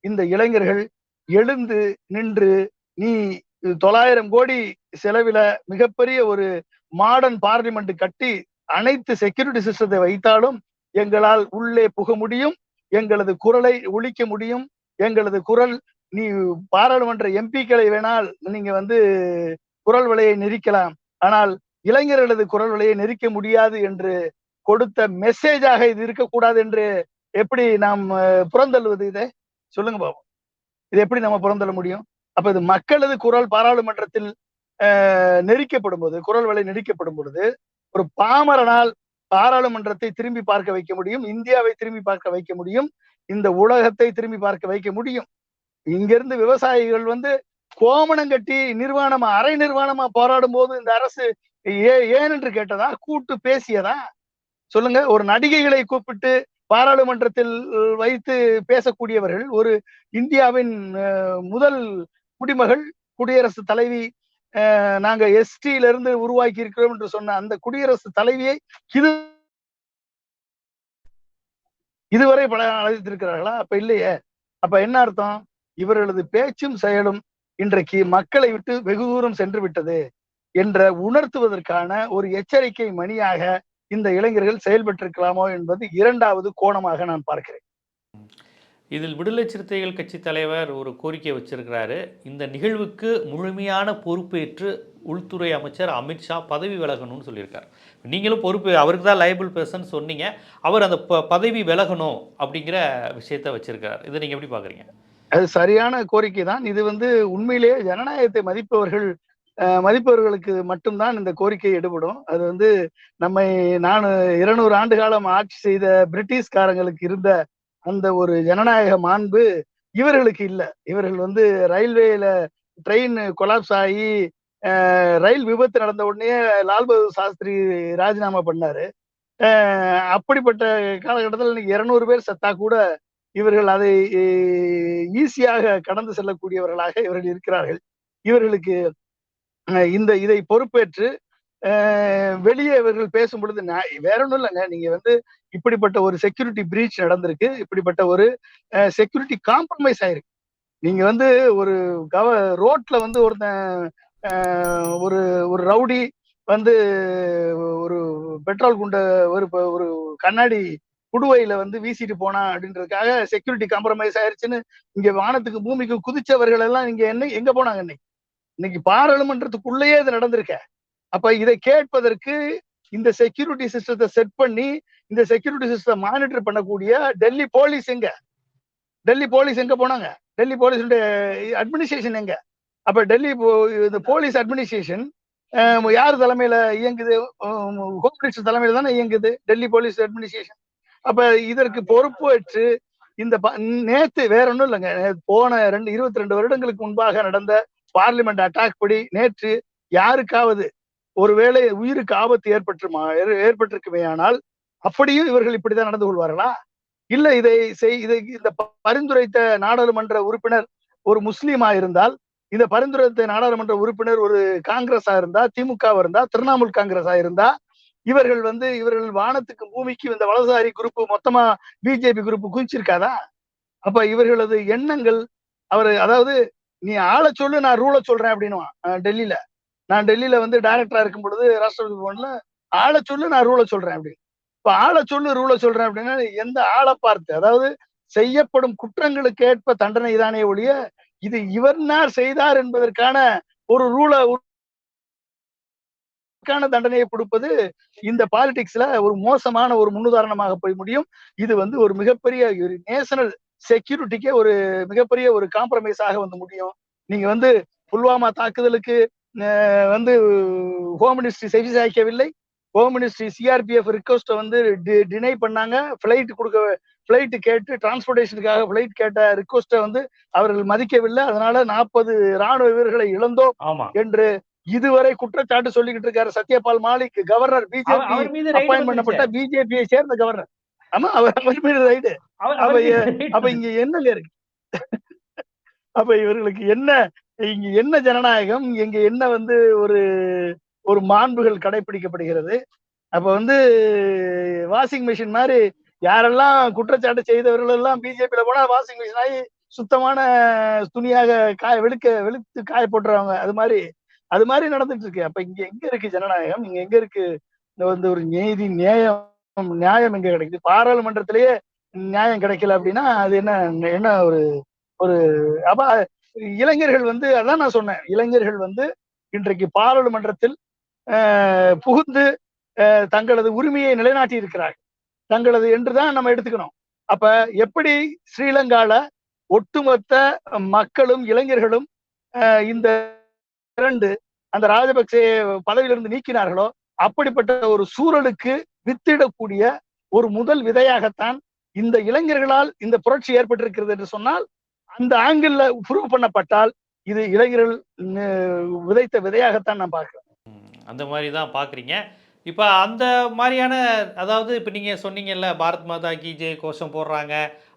இந்த இளைஞர்கள் எழுந்து நின்று, நீ 900 கோடி செலவில மிகப்பெரிய ஒரு மாடர்ன் பார்லிமெண்ட் கட்டி அனைத்து செக்யூரிட்டி சிஸ்டத்தை வைத்தாலும் எங்களால் உள்ளே புக முடியும், எங்களது குரலை ஒலிக்க முடியும், எங்களது குரல், நீ பாராளுமன்ற எம்பிக்களை வேணால் நீங்க வந்து குரல் வலையை நெரிக்கலாம், ஆனால் இளைஞர்களது குரல் வலையை நெரிக்க முடியாது என்று கொடுத்த மெசேஜாக இது இருக்கக்கூடாது என்று எப்படி நாம் புறந்தள்ளுவது? இதை சொல்லுங்க பாபு, இது எப்படி நம்ம புறந்தள்ள முடியும்? அப்ப இது மக்களது குரல் பாராளுமன்றத்தில் நெரிக்கப்படும் போது, குரல் வலை நெரிக்கப்படும் பொழுது ஒரு பாமரனால் பாராளுமன்றத்தை திரும்பி பார்க்க வைக்க முடியும், இந்தியாவை திரும்பி பார்க்க வைக்க முடியும், இந்த உலகத்தை திரும்பி பார்க்க வைக்க முடியும். இங்கிருந்து விவசாயிகள் கோமணம் கட்டி நிர்வாணமா அரை நிர்வாணமா போராடும் போது இந்த அரசு ஏன் என்று கேட்டதா? கூட்டு பேசியதா? சொல்லுங்க. ஒரு நடிகைகளை கூப்பிட்டு பாராளுமன்றத்தில் வைத்து பேசக்கூடியவர்கள், ஒரு இந்தியாவின் முதல் குடிமகள், குடியரசு தலைவி, நாங்க எஸ்டியில இருந்து உருவாக்கி இருக்கிறோம் என்று சொன்ன அந்த குடியரசு தலைவியை இதுவரை அழைத்திருக்கிறார்களா? அப்ப இல்லையே. அப்ப என்ன அர்த்தம்? இவர்களது பேச்சும் செயலும் இன்றைக்கு மக்களை விட்டு வெகு தூரம் சென்று விட்டது என்ற உணர்த்துவதற்கான ஒரு எச்சரிக்கை மணியாக இந்த இளைஞர்கள் செயல்பட்டிருக்கலாமோ என்பது இரண்டாவது கோணமாக நான் பார்க்கிறேன். இதில் விடுதலை சிறுத்தைகள் கட்சி தலைவர் ஒரு கோரிக்கை வச்சிருக்கிறாரு. இந்த நிகழ்வுக்கு முழுமையான பொறுப்பேற்று உள்துறை அமைச்சர் அமித்ஷா பதவி விலகணும்னு சொல்லியிருக்காரு. நீங்களும் பொறுப்பு, அவருக்கு தான் லைபிள் பர்சன் சொன்னீங்க, அவர் அந்த பதவி விலகணும் அப்படிங்கிற விஷயத்த வச்சிருக்காரு. இதை நீங்க எப்படி பாக்குறீங்க? அது சரியான கோரிக்கை தான். இது உண்மையிலேயே ஜனநாயகத்தை மதிப்பவர்களுக்கு மட்டும்தான் இந்த கோரிக்கை எடுபடும். அது நம்மை 200 ஆண்டு காலம் ஆட்சி செய்த பிரிட்டிஷ்காரங்களுக்கு இருந்த அந்த ஒரு ஜனநாயக மாண்பு இவர்களுக்கு இல்ல. இவர்கள் ரயில்வேல ட்ரெயின் கொலாப்ஸ் ஆகி ரயில் விபத்து நடந்த உடனே லால் பகதூர் சாஸ்திரி ராஜினாமா பண்ணாரு. அப்படிப்பட்ட காலகட்டத்தில் இன்னைக்கு 200 பேர் செத்தா கூட இவர்கள் அதை ஈஸியாக கடந்து செல்லக்கூடியவர்களாக இவர்கள் இருக்கிறார்கள். இவர்களுக்கு இதை பொறுப்பேற்று வெளியே இவர்கள் பேசும் பொழுது வேற ஒன்றும் இல்லைங்க. நீங்க இப்படிப்பட்ட ஒரு செக்யூரிட்டி பிரீச் நடந்திருக்கு, இப்படிப்பட்ட ஒரு செக்யூரிட்டி காம்ப்ரமைஸ் ஆயிருக்கு. நீங்க ஒரு ரோட்ல ஒருத்தன் ஒரு ஒரு ரவுடி ஒரு பெட்ரோல் குண்ட ஒரு கண்ணாடி புடுவையில வீசிட்டு போனா அப்படின்றதுக்காக செக்யூரிட்டி காம்ப்ரமைஸ் ஆயிருச்சுன்னு இங்க வானத்துக்கு பூமிக்கு குதிச்சவர்கள் எல்லாம் இங்க எங்க போனாங்க? இன்னைக்கு பாராளுமன்றத்துக்குள்ளேயே இது நடந்திருக்க. அப்ப இதை கேட்பதற்கு இந்த செக்யூரிட்டி சிஸ்டத்தை செட் பண்ணி இந்த செக்யூரிட்டி சிஸ்டம் மானிட்டர் பண்ணக்கூடிய டெல்லி போலீஸ் எங்க போனாங்க? டெல்லி போலீஸ் அட்மினிஸ்ட்ரேஷன் எங்க? அப்ப டெல்லி இந்த போலீஸ் அட்மினிஸ்ட்ரேஷன் யார் தலைமையில இயங்குது? ஹோம் மினிஸ்டர் தலைமையில தானே இயங்குது டெல்லி போலீஸ் அட்மினிஸ்ட்ரேஷன். அப்ப இதற்கு பொறுப்பேற்று இந்த நேத்து வேற ஒன்றும் இல்லைங்க. போன 22 வருடங்களுக்கு முன்பாக நடந்த பார்லிமெண்ட் அட்டாக் படி நேற்று யாருக்காவது ஒருவேளை உயிருக்கு ஆபத்து ஏற்பட்டிருக்குமே ஆனால் அப்படியும் இவர்கள் இப்படிதான் நடந்து கொள்வார்களா? இல்ல இதை இந்த பரிந்துரைத்த நாடாளுமன்ற உறுப்பினர் ஒரு முஸ்லீமா இருந்தால், இந்த பரிந்துரைத்த நாடாளுமன்ற உறுப்பினர் ஒரு காங்கிரஸா இருந்தா, திமுக இருந்தா, திரிணாமுல் காங்கிரஸா இருந்தா, இவர்கள் இவர்கள் வானத்துக்கு பூமிக்கு இந்த வலதுசாரி குரூப் மொத்தமா பிஜேபி குரூப் குதிச்சிருக்காதா? அப்ப இவர்களது எண்ணங்கள் அதாவது நீ ஆளை சொல்லு, நான் ரூலை சொல்றேன் அப்படின்னுவான். நான் டெல்லியில டைரக்டரா இருக்கும் பொழுது ராஷ்டிரபதி பவன்ல ஆளை சொல்லு, நான் ரூலை சொல்றேன் அப்படின்னு. இப்ப ஆளை சொல்லு ரூலை சொல்றேன் அப்படின்னா எந்த ஆளை பார்த்து? அதாவது செய்யப்படும் குற்றங்களுக்கு ஏற்ப தண்டனை தானே ஒழிய இது இவர்னார் செய்தார் என்பதற்கான ஒரு தண்டனையை கொடுப்பது இந்த பாலிடிக்ஸ்ல ஒரு மோசமான ஒரு முன்னுதாரணமாக போய் முடியும். இது ஒரு மிகப்பெரிய ஒரு நேஷனல் செக்யூரிட்டிக்கே ஒரு மிகப்பெரிய ஒரு காம்ப்ரமைஸாக முடியும். நீங்க புல்வாமா தாக்குதலுக்கு ஹோம் மினிஸ்ட்ரி செவி சாய்க்கவில்லை. ஹோம் மினிஸ்ட்ரி சிஆர்பிஎஃப் ரிக்வெஸ்ட டினை பண்ணாங்க. பிளைட் கேட்டு டிரான்ஸ்போர்டேஷனுக்காக பிளைட் கேட்ட ரிக்வெஸ்ட அவர்கள் மதிக்கவில்லை. அதனால 40 ராணுவ வீரர்களை இழந்தோம் என்று இதுவரை குற்றச்சாட்டு சொல்லிக்கிட்டு இருக்காரு Satyapal Malik, governor, BJP appoint பண்ணப்பட்ட பிஜேபியை சேர்ந்த கவர்னர். ஆமா, அவர் மீது ரைடு. அப்ப இங்க என்னங்க இருக்கு? அப்ப இவர்களுக்கு இங்க என்ன ஜனநாயகம்? இங்க என்ன ஒரு மாண்புகள் கடைபிடிக்கப்படுகிறது? அப்ப வாஷிங் மிஷின் மாதிரி யாரெல்லாம் குற்றச்சாட்டு செய்தவர்கள் எல்லாம் பிஜேபியில போனா வாஷிங் மிஷின் ஆகி சுத்தமான துணியாக வெளுத்து காய போட்டுறவங்க. அது மாதிரி நடந்துட்டு இருக்கு. அப்ப இங்க எங்க இருக்கு ஜனநாயகம்? இங்க எங்க இருக்கு ஒரு நீதி, நியாயம் எங்க கிடைக்குது? பாராளுமன்றத்திலேயே நியாயம் கிடைக்கல அப்படின்னா அது என்ன ஒரு அப்ப இளைஞர்கள் அதான் நான் சொன்னேன். இளைஞர்கள் இன்றைக்கு பாராளுமன்றத்தில் புகுந்து தங்களது உரிமையை நிலைநாட்டி இருக்கிறார்கள், தங்களது என்றுதான் நம்ம எடுத்துக்கணும். அப்ப எப்படி ஸ்ரீலங்கால ஒட்டுமொத்த மக்களும் இளைஞர்களும் இந்த திரண்டு அந்த ராஜபக்சே பதவியிலிருந்து நீக்கினார்களோ அப்படிப்பட்ட ஒரு சூழலுக்கு வித்திடக்கூடிய ஒரு முதல் விதையாகத்தான் இந்த இளைஞர்களால் இந்த புரட்சி ஏற்பட்டிருக்கிறது என்று சொன்னால், அந்த ஆங்கிள் ப்ரூவ் பண்ணப்பட்டால் இது இளைஞர்கள் விதைத்த விதையாகத்தான் நான் பார்க்கிறேன். அந்த மாதிரி தான் பார்க்குறீங்க. இப்போ அந்த மாதிரியான, அதாவது இப்போ நீங்கள் சொன்னீங்கல்ல, பாரத் மாதா கி ஜெய் கோஷம் போடுறாங்க,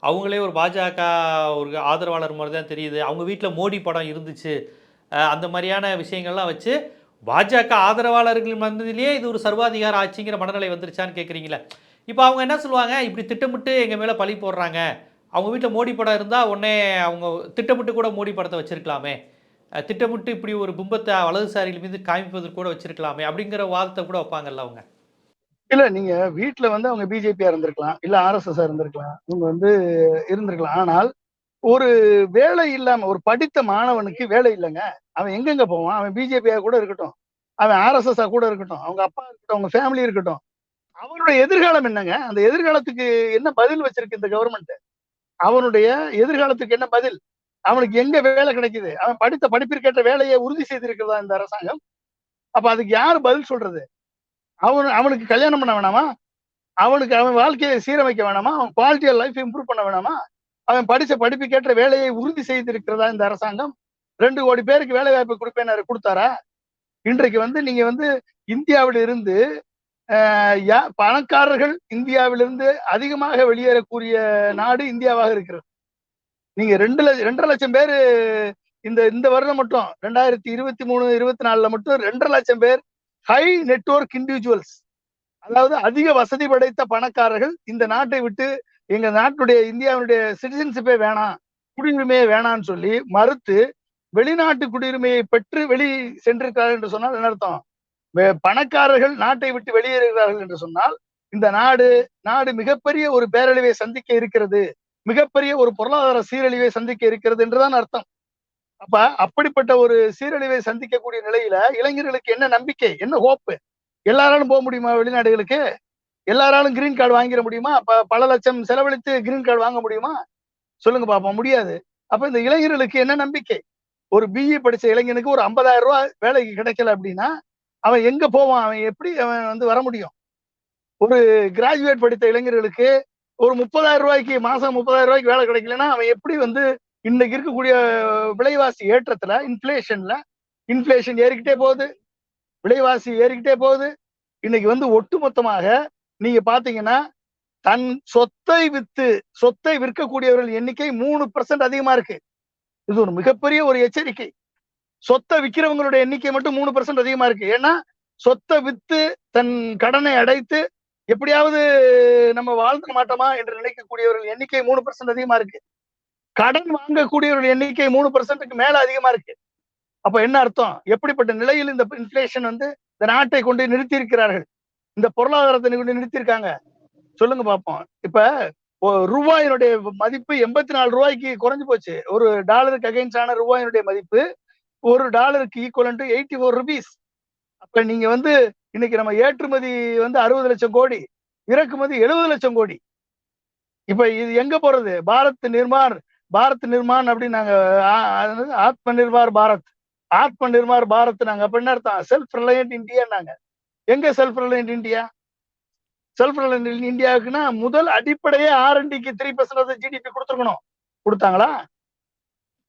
அவங்களே ஒரு பாஜக ஒரு ஆதரவாளர் மாதிரி தான் தெரியுது, அவங்க வீட்டில் மோடி படம் இருந்துச்சு, அந்த மாதிரியான விஷயங்கள்லாம் வச்சு பாஜக ஆதரவாளர்கள் மனதிலேயே இது ஒரு சர்வாதிகார ஆட்சிங்கிற மனநிலை வந்துருச்சான்னு கேட்குறீங்களே. இப்போ அவங்க என்ன சொல்லுவாங்க, இப்படி திட்டமிட்டு எங்கள் மேலே பழி போடுறாங்க, அவங்க வீட்டில் மோடி படம் இருந்தால் உடனே அவங்க திட்டமிட்டு கூட மோடி படத்தை வச்சிருக்கலாமே, திட்டமிட்டு இப்படி ஒரு பிம்பத்தை வலதுசாரிகள் மீது காமிப்பதற்கு கூட வச்சிருக்கலாமே அப்படிங்கிற வாதத்தை கூட வைப்பாங்கல்ல அவங்க. இல்ல நீங்க வீட்டுல வந்து அவங்க பிஜேபியா இருந்திருக்கலாம், இல்ல ஆர்எஸ்எஸ் இருந்திருக்கலாம், இவங்க வந்து இருந்திருக்கலாம். ஆனால் ஒரு வேலை இல்லாம ஒரு படித்த மாணவனுக்கு வேலை இல்லைங்க. அவன் எங்கெங்க போவான்? அவன் பிஜேபியா கூட இருக்கட்டும், அவன் ஆர்எஸ்எஸ் கூட இருக்கட்டும், அவங்க அப்பா இருக்கட்டும், அவங்க ஃபேமிலி இருக்கட்டும், அவனுடைய எதிர்காலம் என்னங்க? அந்த எதிர்காலத்துக்கு என்ன பதில் வச்சிருக்கு இந்த கவர்மெண்ட்? அவனுடைய எதிர்காலத்துக்கு என்ன பதில்? அவனுக்கு எங்க வேலை கிடைக்குது? அவன் படித்த படிப்பிற்கேற்ற வேலையை உறுதி செய்திருக்கிறதா இந்த அரசாங்கம்? அப்ப அதுக்கு யாரு பதில் சொல்றது? அவனுக்கு கல்யாணம் பண்ண வேணாமா? அவனுக்கு அவன் வாழ்க்கையை சீரமைக்க வேணாமா? அவன் குவாலிட்டி ஆஃப் லைஃப் இம்ப்ரூவ் பண்ண வேணாமா? அவன் படிச்ச படிப்புக்கேற்ற வேலையை உறுதி செய்திருக்கிறதா இந்த அரசாங்கம்? 2 கோடி பேருக்கு வேலை வாய்ப்பு கொடுப்பேன் கொடுத்தாரா? இன்றைக்கு வந்து நீங்க வந்து இந்தியாவில் இருந்து பணக்காரர்கள் இந்தியாவிலிருந்து அதிகமாக வெளியேறக்கூடிய நாடு இந்தியாவாக இருக்கிறது. நீங்க 2.5 லட்சம் பேர் இந்த வருடம் மட்டும் 2023-24 மட்டும் 2.5 லட்சம் பேர் ஹை நெட்வொர்க் இண்டிவிஜுவல்ஸ், அதாவது அதிக வசதி படைத்த பணக்காரர்கள் இந்த நாட்டை விட்டு எங்க நாட்டுடைய இந்தியாவுடைய சிட்டிசன்ஷிப்பே வேணாம், குடியுரிமையே வேணாம்னு சொல்லி மறுத்து வெளிநாட்டு குடியுரிமையை பெற்று வெளி சென்றிருக்கிறார்கள் என்று சொன்னால் என்ன அர்த்தம்? பணக்காரர்கள் நாட்டை விட்டு வெளியேறுகிறார்கள் என்று சொன்னால் இந்த நாடு மிகப்பெரிய ஒரு பேரழிவை சந்திக்க இருக்கிறது, மிகப்பெரிய ஒரு பொருளாதார சீரழிவை சந்திக்க இருக்கிறது என்றுதான் அர்த்தம். அப்ப அப்படிப்பட்ட ஒரு சீரழிவை சந்திக்கக்கூடிய நிலையில இளைஞர்களுக்கு என்ன நம்பிக்கை, என்ன ஹோப்பு? எல்லாராலும் போக முடியுமா வெளிநாடுகளுக்கு? எல்லாராலும் கிரீன் கார்டு வாங்கிட முடியுமா? பல லட்சம் செலவழித்து கிரீன் கார்டு வாங்க முடியுமா? சொல்லுங்க பாப்போம், முடியாது. அப்ப இந்த இளைஞர்களுக்கு என்ன நம்பிக்கை? ஒரு பிஇ படிச்ச இளைஞனுக்கு ஒரு 50,000 ரூபாய் வேலைக்கு கிடைக்கல அப்படின்னா அவன் எங்க போவான்? அவன் எப்படி அவன் வந்து வர முடியும்? ஒரு கிராஜுவேட் படித்த இளைஞர்களுக்கு ஒரு 30,000 ரூபாய்க்கு மாசம் 30,000 ரூபாய்க்கு வேலை கிடைக்கலன்னா அவன் எப்படி வந்து இன்னைக்கு இருக்கக்கூடிய விலைவாசி ஏற்றத்துல இன்ஃபிளேஷன் ஏறிக்கிட்டே போகுது, விலைவாசி ஏறிக்கிட்டே போகுது. இன்னைக்கு வந்து ஒட்டுமொத்தமாக நீங்க பாத்தீங்கன்னா தன் சொத்தை விற்கக்கூடியவர்கள் எண்ணிக்கை 3% அதிகமா இருக்கு. இது ஒரு மிகப்பெரிய ஒரு எச்சரிக்கை. சொத்தை விற்கிறவங்களுடைய எண்ணிக்கை மட்டும் 3% அதிகமா இருக்கு. ஏன்னா சொத்தை வித்து தன் கடனை அடைத்து எப்படியாவது நம்ம வாழ்ந்துட மாட்டோமா என்று நினைக்கக்கூடியவர்கள் எண்ணிக்கை 3% அதிகமா இருக்கு. கடன் வாங்கக்கூடியவர்கள் எண்ணிக்கை 3%க்கு மேல அதிகமா இருக்கு. அப்ப என்ன அர்த்தம்? எப்படிப்பட்ட நிலையில் இந்த இன்ஃபிளேஷன் வந்து இந்த நாட்டை கொண்டு நிறுத்தி இருக்கிறார்கள், இந்த பொருளாதாரத்தை கொண்டு நிறுத்தியிருக்காங்க? சொல்லுங்க பார்ப்போம். இப்ப ரூபாயினுடைய மதிப்பு 84 ரூபாய்க்கு குறைஞ்சு போச்சு. ஒரு டாலருக்கு அகைன்ஸ்டான ரூபாயினுடைய மதிப்பு ஒரு டாலருக்கு ஈக்குவலன்ட் 84 ருபீஸ். அப்ப நீங்க வந்து இன்னைக்கு நம்ம ஏற்றுமதி வந்து 60 லட்சம் கோடி, இறக்குமதி 70 லட்சம் கோடி. இப்ப இது எங்க போறது? பாரத் நிர்மான் அப்படின்னு நாங்க ஆத்ம நிர்பார் பாரத் நாங்க அப்ப என்ன அர்த்தம்? Self reliant India. நாங்க எங்க self reliant India? Self reliant இந்தியாவுக்குன்னா முதல் அடிப்படையே R&Dக்கு 3% ஜிடிபி கொடுத்துருக்கணும். கொடுத்தாங்களா?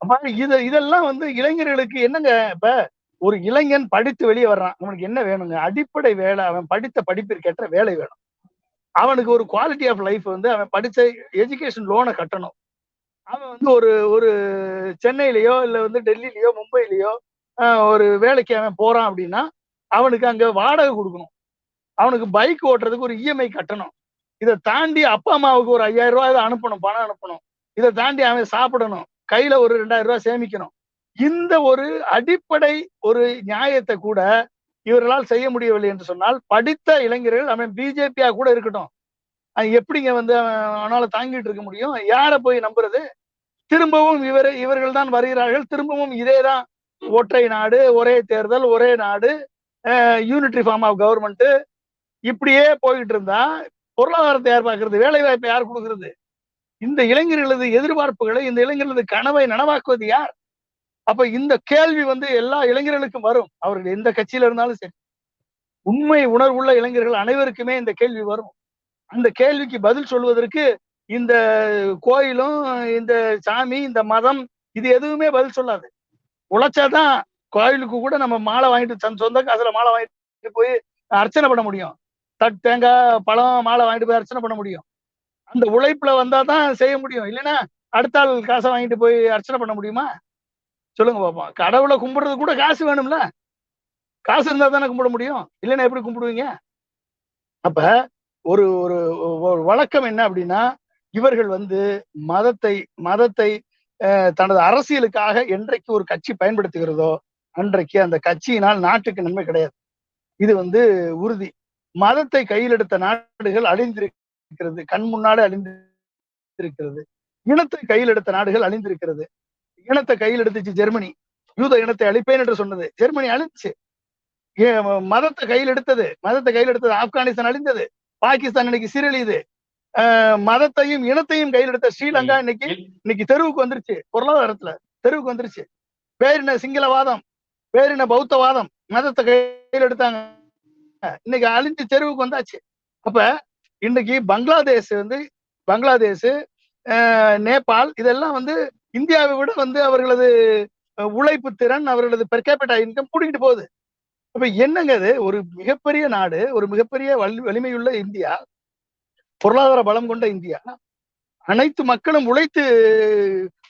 அப்ப இதெல்லாம் வந்து இளைஞர்களுக்கு என்னங்க? இப்ப ஒரு இளைஞன் படித்து வெளியே வர்றான், அவனுக்கு என்ன வேணுங்க? அடிப்படை வேலை, அவன் படித்த படிப்பிற்கேற்ற வேலை வேணும். அவனுக்கு ஒரு குவாலிட்டி ஆஃப் லைஃப் வந்து அவன் படிச்ச எஜுகேஷன் லோனை கட்டணும். அவன் வந்து ஒரு சென்னையிலயோ இல்ல வந்து டெல்லியிலயோ மும்பையிலயோ ஒரு வேலைக்கு அவன் போறான் அப்படின்னா அவனுக்கு அங்க வாடகை கொடுக்கணும், அவனுக்கு பைக் ஓட்டுறதுக்கு ஒரு இஎம்ஐ கட்டணும். இதை தாண்டி அப்பா அம்மாவுக்கு ஒரு 5,000 ரூபாய் அனுப்பணும், பணம் அனுப்பணும். இதை தாண்டி அவன் சாப்பிடணும், கையில ஒரு 2,000 ரூபாய் சேமிக்கணும். இந்த ஒரு அடிப்படை ஒரு நியாயத்தை கூட இவர்களால் செய்ய முடியவில்லை என்று சொன்னால் படித்த இளைஞர்கள், அவன் பிஜேபியா கூட இருக்கட்டும், எப்படிங்க வந்து அவனால தாங்கிட்டு இருக்க முடியும்? யாரை போய் நம்புறது? திரும்பவும் இவர்கள் தான் வருகிறார்கள், திரும்பவும் இதேதான் ஒற்றை நாடு, ஒரே தேர்தல், ஒரே நாடு, யூனிட்ரி ஃபார்ம் ஆஃப் கவர்மெண்ட், இப்படியே போயிட்டு இருந்தா பொருளாதாரத்தை யார் பார்க்கறது? வேலை வாய்ப்பை யார் கொடுக்கறது? இந்த இளைஞர்களது எதிர்பார்ப்புகளை, இந்த இளைஞர்களது கனவை நனவாக்குவது யார்? அப்ப இந்த கேள்வி எல்லா இளைஞர்களுக்கும் வரும். அவர்கள் எந்த கட்சியில இருந்தாலும் சரி. உண்மை உணர்வுள்ள இளைஞர்கள் அனைவருக்குமே இந்த கேள்வி வரும். அந்த கேள்விக்கு பதில் சொல்வதற்கு இந்த கோயிலும், இந்த சாமி, இந்த மதம் இது எதுவுமே பதில் சொல்லாது. உழைச்சாதான் கோயிலுக்கு கூட நம்ம மாலை வாங்கிட்டு சொந்த காசுல மாலை வாங்கிட்டு போய் அர்ச்சனை பண்ண முடியும். தேங்காய், பழம், மாலை வாங்கிட்டு போய் அர்ச்சனை பண்ண முடியும். அந்த உழைப்புல வந்தாதான் செய்ய முடியும். இல்லைன்னா அடுத்த ஆள் காசை வாங்கிட்டு போய் அர்ச்சனை பண்ண முடியுமா? சொல்லுங்க பாப்போம். கடவுளை கும்பிடுறது கூட காசு வேணும்ல. காசு இருந்தா தானே கும்பிட முடியும். இல்லைன்னா எப்படி கும்பிடுவீங்க? அப்ப ஒரு ஒரு ஒரு வழக்கம் என்ன அப்படின்னா, இவர்கள் மதத்தை மதத்தை தனது அரசியலுக்காக என்றைக்கு ஒரு கட்சி பயன்படுத்துகிறதோ அன்றைக்கு அந்த கட்சியினால் நாட்டுக்கு நன்மை கிடையாது. இது உறுதி. மதத்தை கையில் எடுத்த நாடுகள் அழிந்திருக்கிறது, கண் முன்னாலே அழிந்திருக்கிறது. இனத்தை கையில் எடுத்த நாடுகள் அழிந்திருக்கிறது. இனத்தை கையில் எடுத்துச்சு ஜெர்மனி. யூத இனத்தை அழிப்பேன் என்று சொன்னது, ஜெர்மனி அழிச்சு. மதத்தை கையில் எடுத்தது ஆப்கானிஸ்தான் அழிந்தது. பாகிஸ்தான் இன்னைக்கு சீரழியுது. மதத்தையும் இனத்தையும் கையில் எடுத்த ஸ்ரீலங்கா இன்னைக்கு தெருவுக்கு வந்துருச்சு. பொருளாதாரத்துல தெருவுக்கு வந்துருச்சு. பேரின சிங்களவாதம், பேரின பௌத்தவாதம் மதத்தை கையில் எடுத்தாங்க. இன்னைக்கு அழிஞ்சு தெருவுக்கு வந்தாச்சு. அப்ப இன்னைக்கு பங்களாதேஷ், நேபாள் இதெல்லாம் இந்தியாவை விட அவர்களது உழைப்பு திறன், அவர்களது பெர் கேபிட்டா இன்கம் கூட்டிகிட்டு போகுது. அப்ப என்னங்க அது? ஒரு மிகப்பெரிய நாடு, ஒரு மிகப்பெரிய வலிமையுள்ள இந்தியா, பொருளாதார பலம் கொண்ட இந்தியா, அனைத்து மக்களும் உழைத்து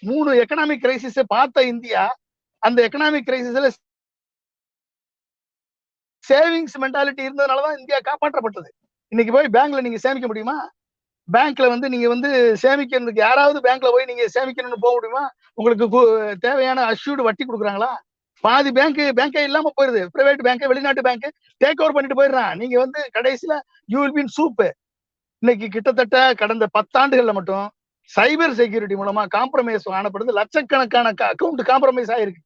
3 எக்கனாமிக் கிரைசிஸ் பார்த்த இந்தியா, அந்த எக்கனாமிக் கிரைசிஸ்ல சேவிங்ஸ் மென்டாலிட்டி இருந்ததுனாலதான் இந்தியா காப்பாற்றப்பட்டது. இன்னைக்கு போய் பேங்க்ல நீங்க சேமிக்க முடியுமா? பேங்க்ல நீங்க சேமிக்கிறதுக்கு யாராவது பேங்க்ல போய் நீங்க சேமிக்கணும்னு போக முடியுமா? உங்களுக்கு தேவையான அஷ்யூர்டு வட்டி கொடுக்குறாங்களா? பாதி பேங்கே இல்லாம போயிருது. பிரைவேட் பேங்க், வெளிநாட்டு பேங்க் டேக் ஓவர் பண்ணிட்டு போயிடுறான். நீங்க கடைசியில யூ வில் பி சூப். இன்னைக்கு கிட்டத்தட்ட கடந்த 10 ஆண்டுகள்ல மட்டும் சைபர் செக்யூரிட்டி மூலமா காம்ப்ரமைஸ் ஆனப்படுது. லட்சக்கணக்கான அக்கௌண்ட் காம்ப்ரமைஸ் ஆயிருக்கு.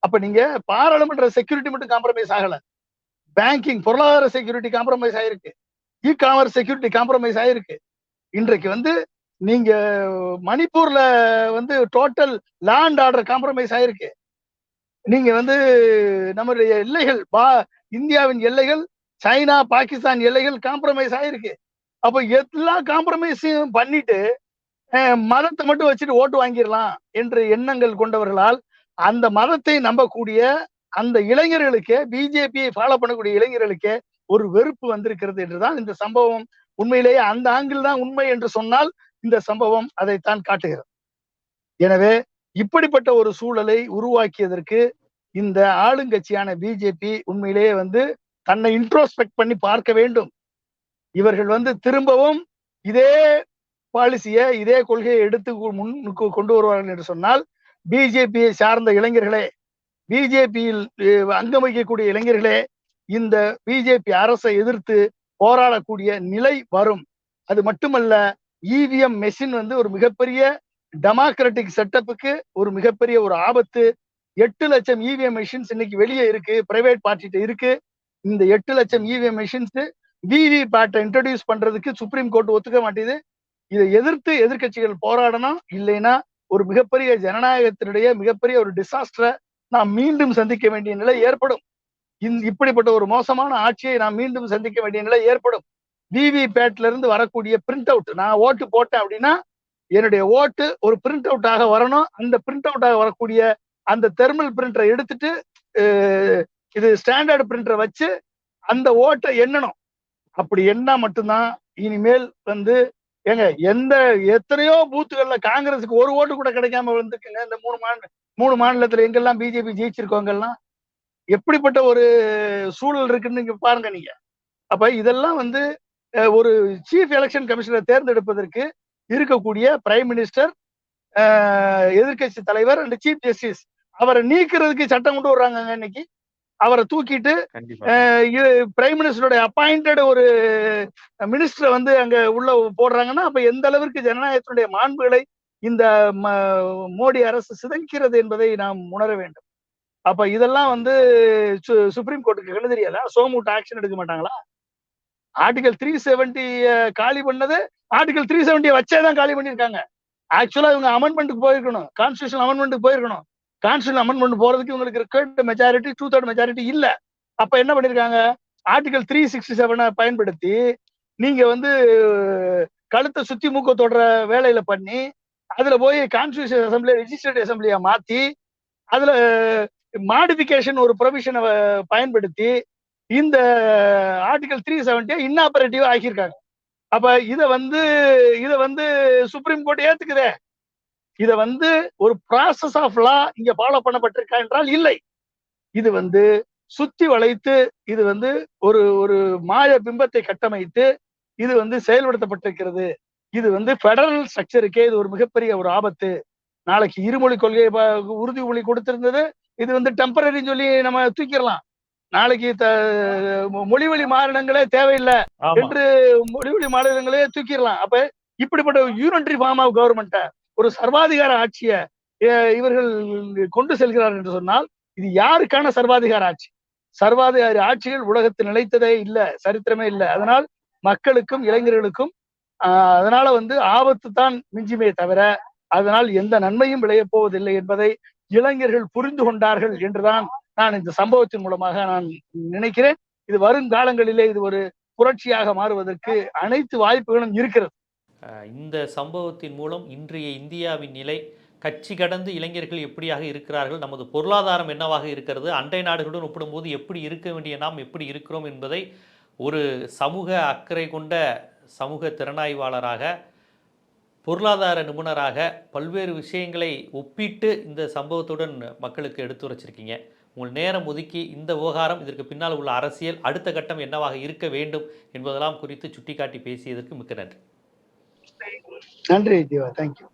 அப்ப நீங்க பாராளுமன்ற செக்யூரிட்டி மட்டும் காம்ப்ரமைஸ் ஆகல, பேங்கிங் பொருளாதார செக்யூரிட்டி காம்ப்ரமைஸ் ஆயிருக்கு, இ காமர்ஸ் செக்யூரிட்டி காம்ப்ரமைஸ் ஆயிருக்கு. இன்றைக்கு நீங்க மணிப்பூர்ல டோட்டல் லேண்ட் ஆர்டர் காம்ப்ரமைஸ் ஆயிருக்கு. நீங்க நம்முடைய எல்லைகள், இந்தியாவின் எல்லைகள், சைனா, பாகிஸ்தான் எல்லைகள் காம்ப்ரமைஸ் ஆயிருக்கு. அப்ப எல்லா காம்ப்ரமைஸையும் பண்ணிட்டு மதத்தை மட்டும் வச்சுட்டு ஓட்டு வாங்கிடலாம் என்ற எண்ணங்கள் கொண்டவர்களால் அந்த மதத்தை நம்பக்கூடிய அந்த இளைஞர்களுக்கு, பிஜேபியை ஃபாலோ பண்ணக்கூடிய இளைஞர்களுக்கு ஒரு வெறுப்பு வந்திருக்கிறது என்றுதான் இந்த சம்பவம் உண்மையிலேயே அந்த ஆங்கிள் தான் உண்மை என்று சொன்னால் இந்த சம்பவம் அதைத்தான் காட்டுகிறது. எனவே இப்படிப்பட்ட ஒரு சூழலை உருவாக்கியதற்கு இந்த ஆளுங்கட்சியான பிஜேபி உண்மையிலேயே தன்னை இன்ட்ரோஸ்பெக்ட் பண்ணி பார்க்க வேண்டும். இவர்கள் திரும்பவும் இதே பாலிசியை, இதே கொள்கையை எடுத்து முன்னுக்கு கொண்டு வருவார்கள் என்று சொன்னால், பிஜேபியை சார்ந்த இளைஞர்களே, பிஜேபியில் அங்கம் வகிக்கக்கூடிய இளைஞர்களே, இந்த பிஜேபி அரசை எதிர்த்து போராடக்கூடிய நிலை வரும். அது மட்டுமல்ல, இவிஎம் மெஷின் ஒரு மிகப்பெரிய டெமோக்ராட்டிக் செட்டப்புக்கு ஒரு மிகப்பெரிய ஒரு ஆபத்து. 8 லட்சம் இவிஎம் மெஷின்ஸ் இன்னைக்கு வெளியே இருக்கு, பிரைவேட் பார்ட்டிட்ட இருக்கு. இந்த 8 லட்சம் இவிஎம் மெஷின்ஸ் விவி பேட்டை இன்ட்ரோடியூஸ் பண்றதுக்கு சுப்ரீம் கோர்ட் ஒத்துக்க மாட்டேது. இதை எதிர்த்து எதிர்கட்சிகள் போராடணும். இல்லைன்னா ஒரு மிகப்பெரிய ஜனநாயகத்தினுடைய மிகப்பெரிய ஒரு டிசாஸ்டரை நாம் மீண்டும் சந்திக்க வேண்டிய நிலை ஏற்படும். இப்படிப்பட்ட ஒரு மோசமான ஆட்சியை நாம் மீண்டும் சந்திக்க வேண்டிய நிலை ஏற்படும். விவி பேட்ல இருந்து வரக்கூடிய பிரிண்ட் அவுட், நான் ஓட்டு போட்டேன் அப்படின்னா என்னுடைய ஓட்டு ஒரு பிரிண்ட் அவுட் ஆக வரணும். அந்த பிரிண்ட் அவுட் ஆக வரக்கூடிய அந்த தெர்மல் பிரிண்டரை எடுத்துட்டு இது ஸ்டாண்டர்ட் பிரிண்டரை வச்சு அந்த ஓட்டை எண்ணணும். அப்படி எண்ணா மட்டும்தான் இனிமேல் ஏங்க எத்தனையோ பூத்துகள்ல காங்கிரஸுக்கு ஒரு ஓட்டு கூட கிடைக்காம வந்துக்குங்க. இந்த 3 மாநிலத்துல எங்கெல்லாம் பிஜேபி ஜெயிச்சிருக்கோங்கெல்லாம் எப்படிப்பட்ட ஒரு சூழல் இருக்குன்னு நீங்க பாருங்க நீங்க. அப்ப இதெல்லாம் ஒரு சீஃப் எலெக்ஷன் கமிஷனரை தேர்ந்தெடுப்பதற்கு இருக்கக்கூடிய பிரைம் மினிஸ்டர், எதிர்கட்சி தலைவர் அண்ட் சீஃப் ஜஸ்டிஸ் அவரை நீக்கிறதுக்கு சட்டம் கொண்டு வர்றாங்க. இன்னைக்கு அவரை தூக்கிட்டு பிரைம் மினிஸ்டருடைய அப்பாயிண்டட் ஒரு மினிஸ்டரை அங்க உள்ள போடுறாங்கன்னா அப்ப எந்த அளவிற்கு ஜனநாயகத்தினுடைய மாண்புகளை இந்த மோடி அரசு சிதைக்கிறது என்பதை நாம் உணர வேண்டும். அப்ப இதெல்லாம் சுப்ரீம் கோர்ட்டுக்கு கண்ணு தெரியாதா? சோமூட்ட ஆக்ஷன் எடுக்க மாட்டாங்களா? ஆர்டிகல் 370 காலி பண்ணது ஆர்டிகல் 370 வச்சேதான் காலி பண்ணிருக்காங்க. ஆக்சுவலா இவங்க அமெண்ட்மெண்ட்டுக்கு போயிருக்கணும், கான்ஸ்டியூஷன் அமெண்ட்மெண்ட் போயிருக்கணும். கான்ஸ்டியூஷன் அமெண்ட்மெண்ட் போறதுக்கு இவங்களுக்கு ரிக்வயர்ட் மெஜாரிட்டி 2/3 மெஜாரிட்டி இல்ல. அப்ப என்ன பண்ணிருக்காங்க, ஆர்டிகல் 367 பயன்படுத்தி நீங்க வந்து கழுத்தை சுத்தி மூக்க தொடர வேலையில பண்ணி அதுல போய் கான்ஸ்டியூஷன் அசம்பிளி ரெஜிஸ்டர்ட் அசம்பிளியா மாத்தி அதுல மாடிபிகேஷன் ஒரு ப்ரொவிஷனை பயன்படுத்தி இந்த ஆர்டிகல் 370 இன்னாபரேட்டிவ் ஆக்கியிருக்காங்க. அப்ப இத வந்து சுப்ரீம் கோர்ட் ஏத்துக்குதே. இத வந்து ஒரு ப்ராசஸ் ஆஃப் லா இங்க ஃபாலோ பண்ணப்பட்டிருக்கா என்றால் இல்லை. இது வந்து சுத்தி வளைத்து இது வந்து ஒரு ஒரு மாய பிம்பத்தை கட்டமைத்து இது வந்து செயல்படுத்தப்பட்டிருக்கிறது. இது வந்து பெடரல் ஸ்ட்ரக்சருக்கே இது ஒரு மிகப்பெரிய ஒரு ஆபத்து. நாளைக்கு இருமொழி கொள்கையை உறுதிமொழி கொடுத்திருந்தது, இது வந்து டெம்பரரின்னு சொல்லி நம்ம தூக்கிடலாம். நாளைக்கு மொழிவழி மாநிலங்களே தேவையில்லை என்று மொழிவழி மாநிலங்களே தூக்கிடலாம். அப்ப இப்படிப்பட்ட யூனிட்டரி ஃபார்ம் ஆஃப் கவர்மெண்ட்டை, ஒரு சர்வாதிகார ஆட்சியை இவர்கள் கொண்டு செல்கிறார்கள் என்று சொன்னால் இது யாருக்கான சர்வாதிகார ஆட்சி? சர்வாதிகார ஆட்சிகள் உலகத்தில் நிலைத்ததே இல்லை, சரித்திரமே இல்லை. அதனால் மக்களுக்கும் இளைஞர்களுக்கும் அதனால வந்து ஆபத்து தான் மிஞ்சுமே தவிர அதனால் எந்த நன்மையும் விளையப் போவதில்லை என்பதை இளைஞர்கள் புரிந்து கொண்டார்கள் என்றுதான் நான் இந்த சம்பவத்தின் மூலமாக நான் நினைக்கிறேன். இது வருங்காலங்களிலே இது ஒரு புரட்சியாக மாறுவதற்கு அனைத்து வாய்ப்புகளும் இருக்கிறது. இந்த சம்பவத்தின் மூலம் இன்றைய இந்தியாவின் நிலை, கட்சி கடந்து இளைஞர்கள் எப்படியாக இருக்கிறார்கள், நமது பொருளாதாரம் என்னவாக இருக்கிறது, அண்டை நாடுகளுடன் ஒப்பிடும்போது எப்படி இருக்க வேண்டிய நாம் எப்படி இருக்கிறோம் என்பதை ஒரு சமூக அக்கறை கொண்ட சமூக திறனாய்வாளராக, பொருளாதார நிபுணராக பல்வேறு விஷயங்களை ஒப்பிட்டு இந்த சம்பவத்துடன் மக்களுக்கு எடுத்துரைச்சிருக்கீங்க. உங்கள் நேரம் ஒதுக்கி இந்த விவகாரம், இதற்கு பின்னால் உள்ள அரசியல், அடுத்த கட்டம் என்னவாக இருக்க வேண்டும் என்பதெல்லாம் குறித்து சுட்டிக்காட்டி பேசியதற்கு மிக்க நன்றி. நன்றி தேவா, தேங்க்யூ.